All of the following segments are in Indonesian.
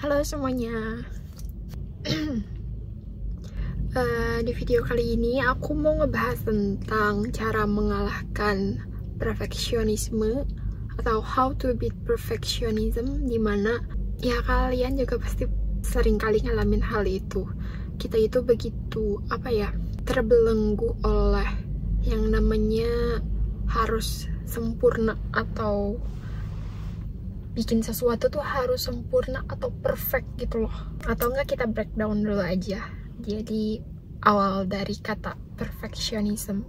Halo semuanya. Di video kali ini aku mau ngebahas tentang cara mengalahkan perfeksionisme atau how to beat perfectionism, dimana ya kalian juga pasti sering kali ngalamin hal itu. Kita itu begitu terbelenggu oleh yang namanya harus sempurna atau bikin sesuatu tuh harus sempurna atau perfect gitu loh. Atau enggak, kita breakdown dulu aja. Jadi awal dari kata perfectionism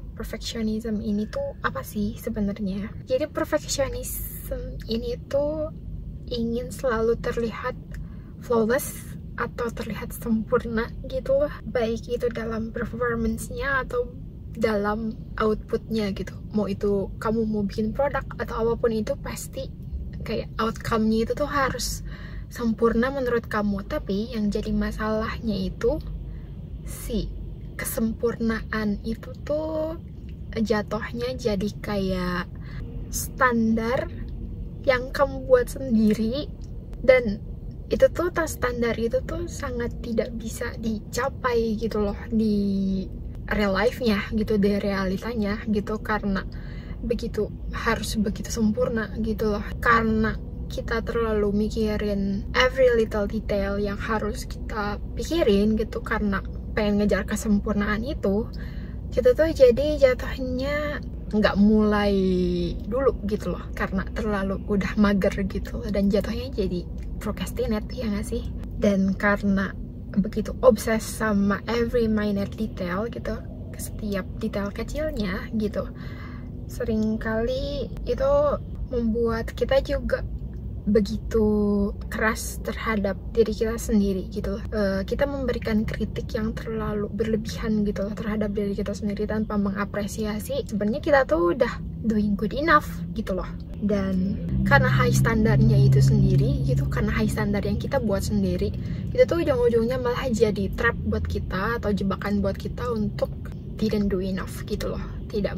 ini tuh apa sih sebenarnya? Jadi perfectionism ini tuh ingin selalu terlihat flawless atau terlihat sempurna gitu loh, baik itu dalam performance-nya atau dalam outputnya gitu. Mau itu kamu mau bikin produk atau apapun itu, pasti kayak outcome-nya itu tuh harus sempurna menurut kamu. Tapi yang jadi masalahnya itu si kesempurnaan itu tuh jatuhnya jadi kayak standar yang kamu buat sendiri, dan itu tuh standar itu tuh sangat tidak bisa dicapai gitu loh di real life-nya gitu, di realitanya gitu, karena harus begitu sempurna gitu loh, karena kita terlalu mikirin every little detail yang harus kita pikirin gitu, karena pengen ngejar kesempurnaan itu. Kita tuh jadi jatuhnya nggak mulai dulu gitu loh, karena terlalu udah mager gitu, dan jatuhnya jadi procrastinate, ya nggak sih? Dan karena begitu obses sama every minor detail gitu, setiap detail kecilnya gitu, seringkali itu membuat kita juga begitu keras terhadap diri kita sendiri gitu. Kita memberikan kritik yang terlalu berlebihan gitu loh terhadap diri kita sendiri, tanpa mengapresiasi sebenarnya kita tuh udah doing good enough gitu loh. Dan karena high standarnya itu sendiri gitu, karena high standar yang kita buat sendiri, itu tuh ujung-ujungnya malah jadi trap buat kita atau jebakan buat kita untuk didn't do enough gitu loh, tidak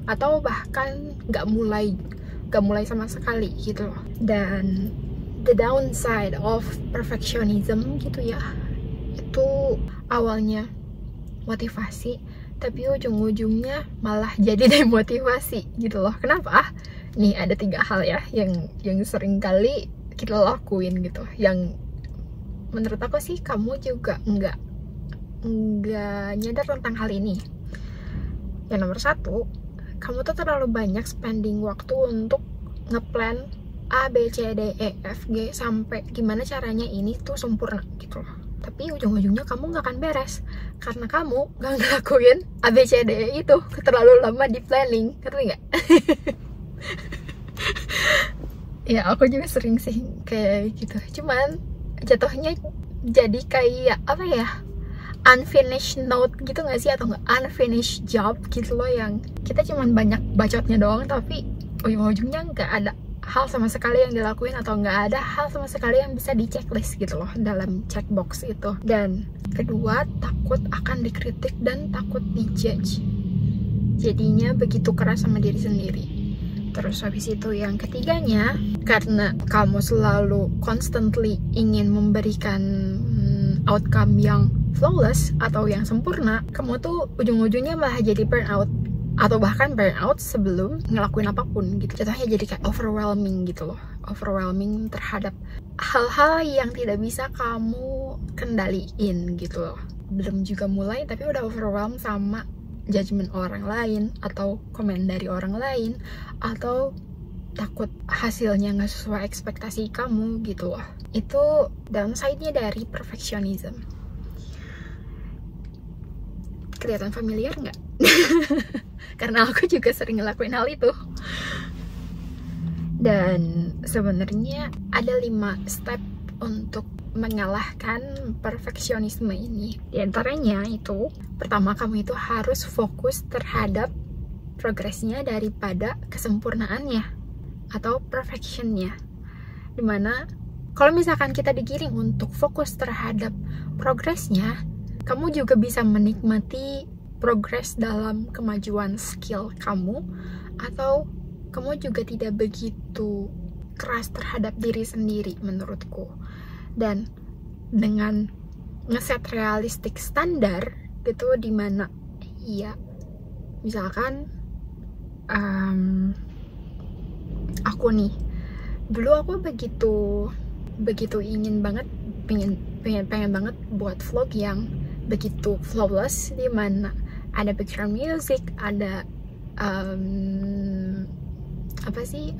atau bahkan nggak mulai sama sekali gitu loh. Dan the downside of perfectionism gitu ya, itu awalnya motivasi tapi ujung-ujungnya malah jadi demotivasi gitu loh. Kenapa? Nih ada 3 hal ya yang sering kali kita lakuin gitu, yang menurut aku sih kamu juga nggak nyadar tentang hal ini. Yang nomor 1, kamu tuh terlalu banyak spending waktu untuk ngeplan A, B, C, D, E, F, G sampai gimana caranya ini tuh sempurna gitu loh. Tapi ujung-ujungnya kamu nggak akan beres karena kamu nggak ngelakuin A, B, C, D, E itu terlalu lama di planning, ngerti nggak? Ya aku juga sering sih kayak gitu, cuman jatuhnya jadi kayak unfinished note gitu gak sih, atau nggak unfinished job gitu loh, yang kita cuman banyak bacotnya doang tapi ujung-ujungnya nggak ada hal sama sekali yang dilakuin, atau nggak ada hal sama sekali yang bisa di checklist gitu loh dalam checkbox itu. Dan kedua, takut akan dikritik dan takut dijudge, jadinya begitu keras sama diri sendiri. Terus habis itu yang ketiganya, karena kamu selalu constantly ingin memberikan outcome yang flawless atau yang sempurna, kamu tuh ujung-ujungnya malah jadi burnout, atau bahkan burnout sebelum ngelakuin apapun gitu. Jatuhnya jadi kayak overwhelming gitu loh, overwhelming terhadap hal-hal yang tidak bisa kamu kendaliin gitu loh. Belum juga mulai tapi udah overwhelmed sama judgement orang lain atau komen dari orang lain, atau takut hasilnya nggak sesuai ekspektasi kamu gitu loh. Itu downside-nya dari perfectionism. Kelihatan familiar nggak? Karena aku juga sering ngelakuin hal itu. Dan sebenarnya ada 5 step untuk mengalahkan perfeksionisme ini. Di antaranya itu, pertama, kamu itu harus fokus terhadap progresnya daripada kesempurnaannya atau perfectionnya. Dimana kalau misalkan kita digiring untuk fokus terhadap progresnya, kamu juga bisa menikmati progres dalam kemajuan skill kamu, atau kamu juga tidak begitu keras terhadap diri sendiri menurutku. dan dengan ngeset realistic standar gitu, dimana ya misalkan aku nih dulu aku begitu ingin banget pengen banget buat vlog yang begitu flawless, dimana ada background music, ada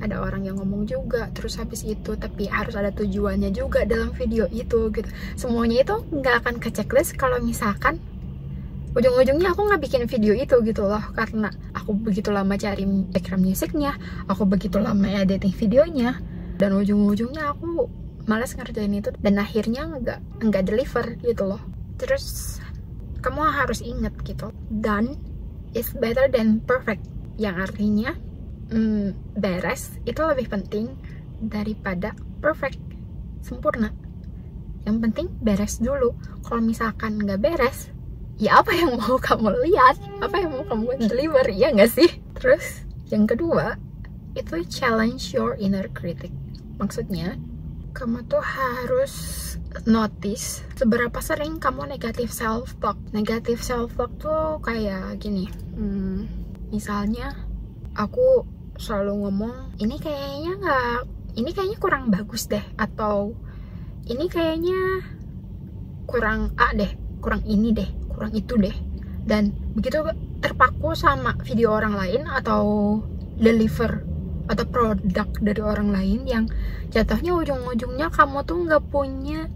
ada orang yang ngomong juga, terus habis itu tapi harus ada tujuannya juga dalam video itu gitu. Semuanya itu nggak akan ke checklist kalau misalkan ujung-ujungnya aku nggak bikin video itu gitu loh, karena aku begitu lama cari background musiknya, aku begitu lama editing videonya, dan ujung-ujungnya aku malas ngerjain itu dan akhirnya nggak deliver gitu loh. Terus kamu harus inget gitu, done is better than perfect, yang artinya beres itu lebih penting daripada perfect, sempurna. Yang penting beres dulu. Kalau misalkan nggak beres, ya apa yang mau kamu lihat, apa yang mau kamu deliver, ya nggak sih? Terus yang kedua itu challenge your inner critic. Maksudnya kamu tuh harus notice seberapa sering kamu negative self talk. Negative self talk tuh kayak gini, misalnya aku selalu ngomong ini kayaknya kurang bagus deh, atau ini kayaknya kurang A deh, kurang ini deh, kurang itu deh, dan begitu terpaku sama video orang lain atau deliver atau produk dari orang lain yang jatuhnya ujung-ujungnya kamu tuh nggak punya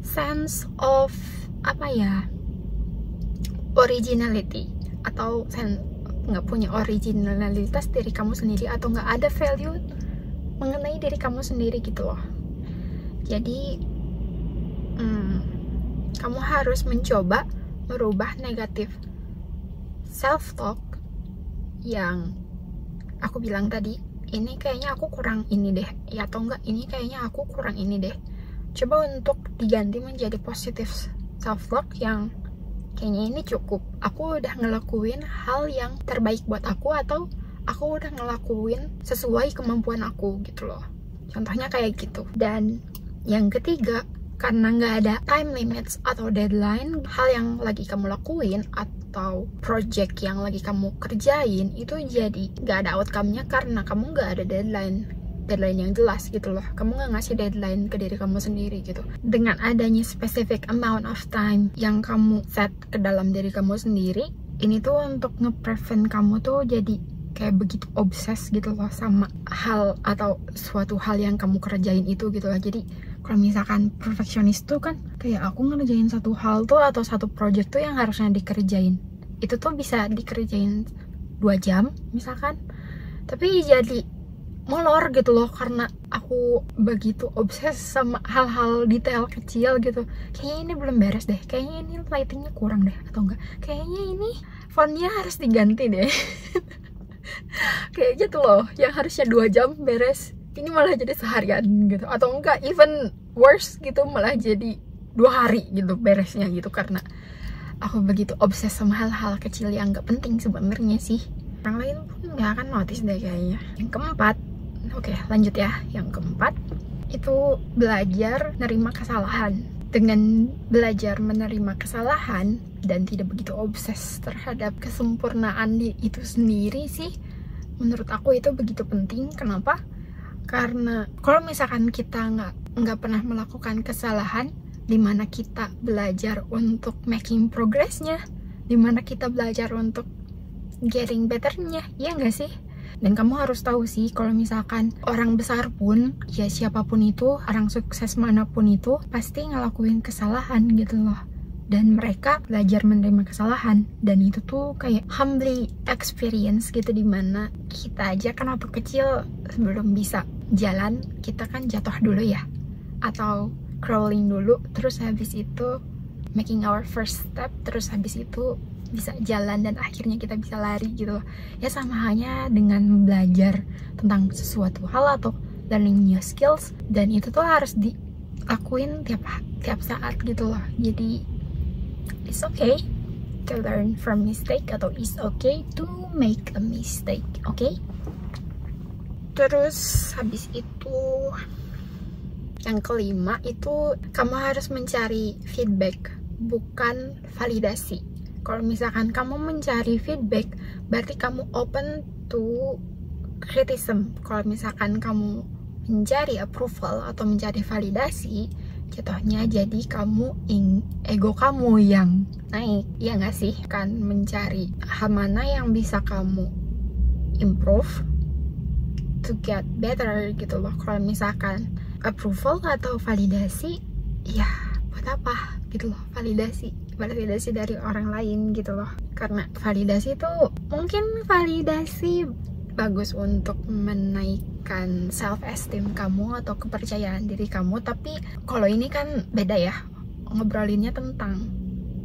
sense of originality, atau nggak punya originalitas dari kamu sendiri, atau nggak ada value mengenai diri kamu sendiri gitu loh. Jadi kamu harus mencoba merubah negatif self talk yang aku bilang tadi, ini kayaknya aku kurang ini deh, ya, atau enggak ini kayaknya aku kurang ini deh, coba untuk diganti menjadi positif self talk yang kayaknya ini cukup, aku udah ngelakuin hal yang terbaik buat aku, atau aku udah ngelakuin sesuai kemampuan aku gitu loh. Contohnya kayak gitu. Dan yang ketiga, karena nggak ada time limits atau deadline, hal yang lagi kamu lakuin atau project yang lagi kamu kerjain itu jadi nggak ada outcome-nya karena kamu nggak ada deadline yang jelas gitu loh. Kamu nggak ngasih deadline ke diri kamu sendiri gitu. Dengan adanya specific amount of time yang kamu set ke dalam diri kamu sendiri, ini tuh untuk nge-prevent kamu tuh jadi kayak begitu obses gitu loh sama hal atau suatu hal yang kamu kerjain itu gitu loh. Jadi kalau misalkan perfeksionis tuh kan kayak aku ngerjain satu hal tuh atau satu project tuh yang harusnya dikerjain, itu tuh bisa dikerjain 2 jam misalkan, tapi jadi molor gitu loh karena aku begitu obses sama hal-hal detail kecil gitu. Kayaknya ini belum beres deh, kayaknya ini lightingnya kurang deh, atau enggak kayaknya ini fontnya harus diganti deh. Kayak gitu loh, yang harusnya 2 jam beres ini malah jadi seharian gitu, atau enggak even worse gitu, malah jadi 2 hari gitu beresnya gitu, karena aku begitu obses sama hal-hal kecil yang nggak penting sebenarnya sih. Orang lain pun nggak akan notice deh kayaknya. Yang keempat, oke lanjut ya. Yang keempat itu belajar menerima kesalahan. Dengan belajar menerima kesalahan dan tidak begitu obses terhadap kesempurnaan itu sendiri sih, menurut aku itu begitu penting. Kenapa? Karena kalau misalkan kita nggak pernah melakukan kesalahan, dimana kita belajar untuk making progressnya, dimana kita belajar untuk getting betternya, ya nggak sih? Dan kamu harus tahu sih, kalau misalkan orang besar pun, ya siapapun itu, orang sukses manapun itu, pasti ngelakuin kesalahan gitu loh. Dan mereka belajar menerima kesalahan, dan itu tuh kayak humbling experience gitu, dimana kita aja kan waktu kecil sebelum bisa jalan, kita kan jatuh dulu ya, atau crawling dulu, terus habis itu making our first step, terus habis itu bisa jalan dan akhirnya kita bisa lari gitu loh. Ya sama halnya dengan belajar tentang sesuatu hal atau learning new skills, dan itu tuh harus dilakuin tiap saat gitu loh. Jadi it's okay to learn from mistake, atau it's okay to make a mistake, okay? Terus habis itu Yang kelima itu kamu harus mencari feedback, bukan validasi. Kalau misalkan kamu mencari feedback, berarti kamu open to criticism. Kalau misalkan kamu mencari approval atau mencari validasi, jatuhnya jadi kamu ego kamu yang naik, ya nggak sih? Kan mencari hal mana yang bisa kamu improve to get better gitu loh. Kalau misalkan approval atau validasi, ya buat apa gitu loh. Validasi dari orang lain gitu loh. Karena validasi itu mungkin validasi bagus untuk menaikkan self esteem kamu atau kepercayaan diri kamu, tapi kalau ini kan beda ya, ngobrolinnya tentang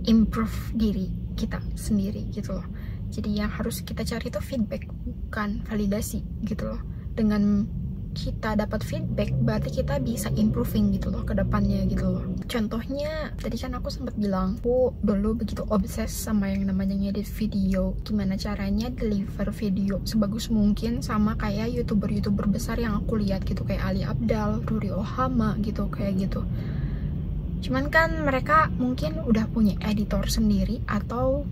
improve diri kita sendiri gitu loh. Jadi yang harus kita cari itu feedback, bukan validasi gitu loh. Dengan kita dapat feedback, berarti kita bisa improving gitu loh ke depannya gitu loh. Contohnya, tadi kan aku sempat bilang, aku dulu begitu obses sama yang namanya ngedit video. Gimana caranya deliver video sebagus mungkin sama kayak YouTuber-YouTuber besar yang aku lihat gitu, kayak Ali Abdal, Ruri Ohama gitu, kayak gitu. Cuman kan mereka mungkin udah punya editor sendiri atau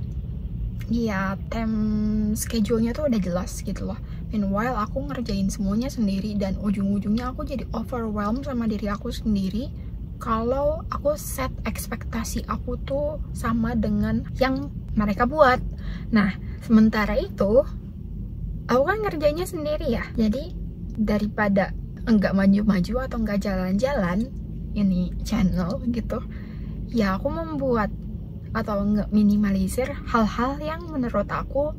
ya time schedule-nya tuh udah jelas gitu loh. Meanwhile aku ngerjain semuanya sendiri dan ujung-ujungnya aku jadi overwhelmed sama diri aku sendiri kalau aku set ekspektasi aku tuh sama dengan yang mereka buat. Nah, sementara itu aku kan ngerjainnya sendiri ya. Jadi daripada enggak maju-maju atau enggak jalan-jalan ini channel gitu, ya aku membuat atau nggak minimalisir hal-hal yang menurut aku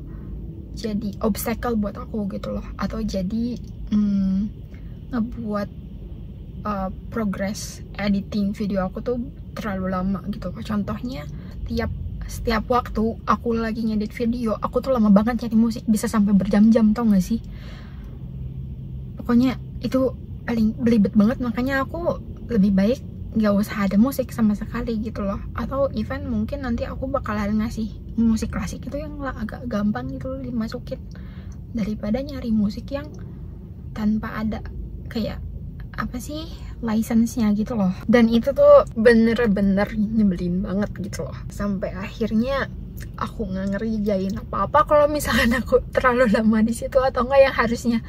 jadi obstacle buat aku gitu loh, atau jadi ngebuat progress editing video aku tuh terlalu lama gitu loh. Contohnya setiap waktu aku lagi ngedit video, aku tuh lama banget cari musik, bisa sampai berjam-jam, tau gak sih? Pokoknya itu paling belibet banget, makanya aku lebih baik nggak usah ada musik sama sekali gitu loh. Atau even mungkin nanti aku bakalan ngasih musik klasik itu yang agak gampang gitu loh dimasukin, daripada nyari musik yang tanpa ada kayak apa sih license-nya gitu loh. Dan itu tuh bener-bener nyebelin banget gitu loh, sampai akhirnya aku nggak ngerjain apa-apa kalau misalkan aku terlalu lama di situ, atau enggak yang harusnya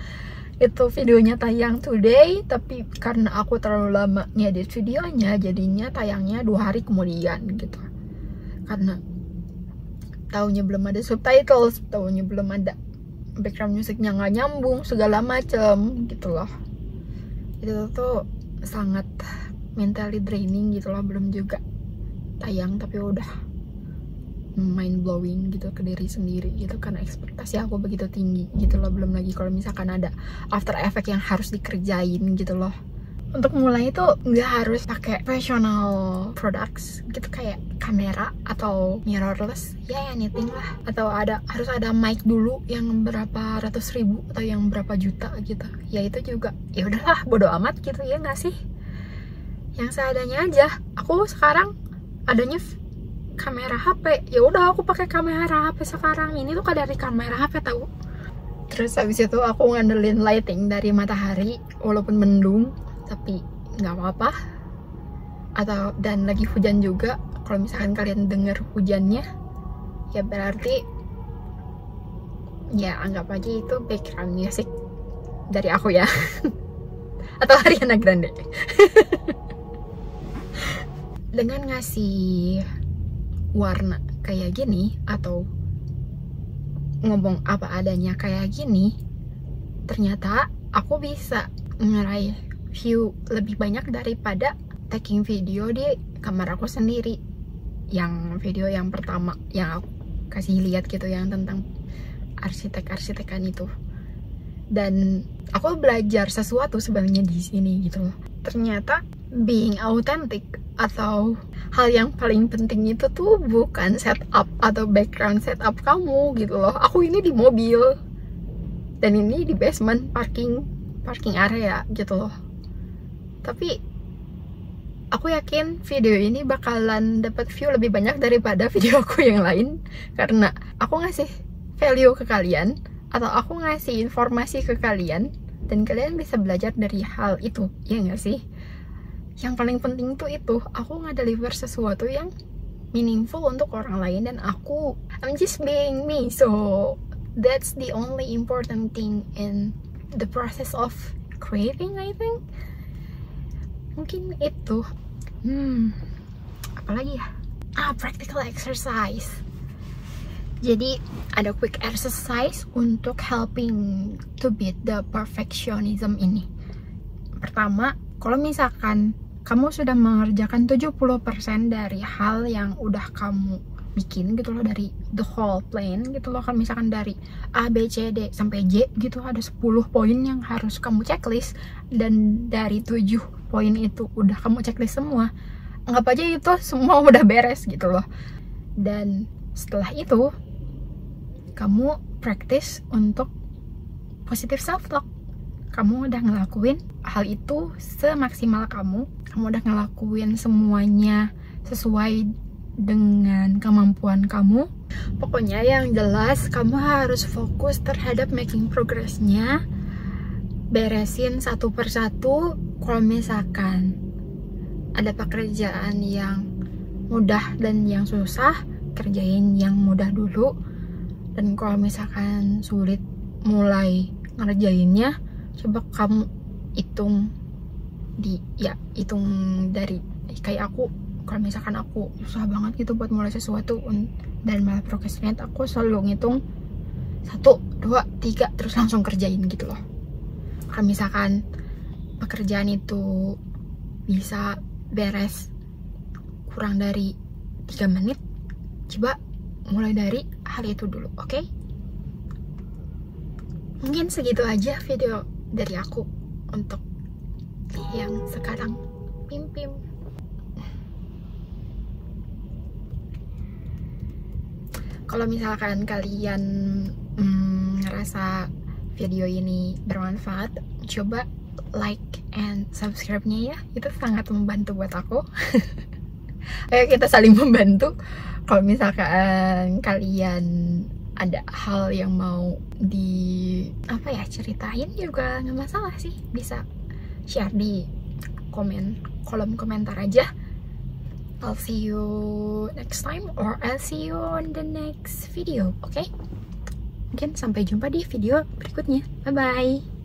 itu videonya tayang today, tapi karena aku terlalu lama ngedit videonya, jadinya tayangnya 2 hari kemudian gitu. Karena taunya belum ada subtitles, taunya belum ada background musiknya, nggak nyambung, segala macem gitu loh. Itu tuh sangat mentally draining gitu loh. Belum juga tayang tapi udah mind blowing gitu ke diri sendiri gitu, karena ekspektasi aku begitu tinggi gitu loh. Belum lagi kalau misalkan ada after effect yang harus dikerjain gitu loh. Untuk mulai itu nggak harus pakai professional products gitu, kayak kamera atau mirrorless ya, anything lah. Atau harus ada mic dulu yang berapa ratus ribu atau yang berapa juta gitu. Ya itu juga ya udahlah, bodo amat gitu ya nggak sih, yang seadanya aja. Aku sekarang adanya kamera HP, ya udah aku pakai kamera HP sekarang. Ini tuh dari kamera HP tahu. Terus habis itu aku ngandelin lighting dari matahari walaupun mendung, tapi nggak apa-apa. Dan lagi hujan juga. Kalau misalkan kalian denger hujannya, ya berarti ya anggap aja itu background music dari aku ya. Atau Ariana Grande. Dengan ngasih warna kayak gini atau ngomong apa adanya kayak gini, ternyata aku bisa ngeraih view lebih banyak daripada taking video di kamar aku sendiri. Yang video yang pertama yang aku kasih lihat gitu, yang tentang arsitek-arsitekan itu. Dan aku belajar sesuatu sebenarnya di sini gitu loh. Ternyata being authentic atau hal yang paling penting itu tuh bukan setup atau background setup kamu gitu loh. Aku ini di mobil dan ini di basement parking area gitu loh. Tapi aku yakin video ini bakalan dapat view lebih banyak daripada video aku yang lain, karena aku ngasih value ke kalian atau aku ngasih informasi ke kalian dan kalian bisa belajar dari hal itu, ya nggak sih? Yang paling penting tuh itu aku nge-deliver sesuatu yang meaningful untuk orang lain, dan I'm just being me. So that's the only important thing in the process of creating, I think. Mungkin itu. Apalagi ya? Practical exercise. Jadi ada quick exercise untuk helping to beat the perfectionism ini. Pertama, kalau misalkan kamu sudah mengerjakan 70% dari hal yang udah kamu bikin gitu loh, dari the whole plan gitu loh, kan misalkan dari A, B, C, D sampai J gitu, ada 10 poin yang harus kamu checklist, dan dari 7 poin itu udah kamu checklist semua, anggap aja itu semua udah beres gitu loh. Dan setelah itu kamu practice untuk positive self talk. Kamu udah ngelakuin hal itu semaksimal kamu udah ngelakuin semuanya sesuai dengan kemampuan kamu. Pokoknya yang jelas kamu harus fokus terhadap making progress-nya, beresin satu persatu. Kalau misalkan ada pekerjaan yang mudah dan yang susah, kerjain yang mudah dulu. Dan kalau misalkan sulit mulai ngerjainnya, coba kamu hitung dari kayak aku. Kalau misalkan aku susah banget gitu buat mulai sesuatu dan malah procrastinate, aku selalu ngitung 1, 2, 3 terus langsung kerjain gitu loh. Kalau misalkan pekerjaan itu bisa beres kurang dari 3 menit, coba mulai dari hal itu dulu, oke? Mungkin segitu aja video dari aku untuk yang sekarang Pim. Kalau misalkan kalian ngerasa video ini bermanfaat, coba like and subscribe-nya ya, itu sangat membantu buat aku. Ayo kita saling membantu. Kalau misalkan kalian ada hal yang mau ceritain juga nggak masalah sih, bisa share di kolom komentar aja. I'll see you next time, or I'll see you on the next video, okay? Mungkin sampai jumpa di video berikutnya. Bye bye.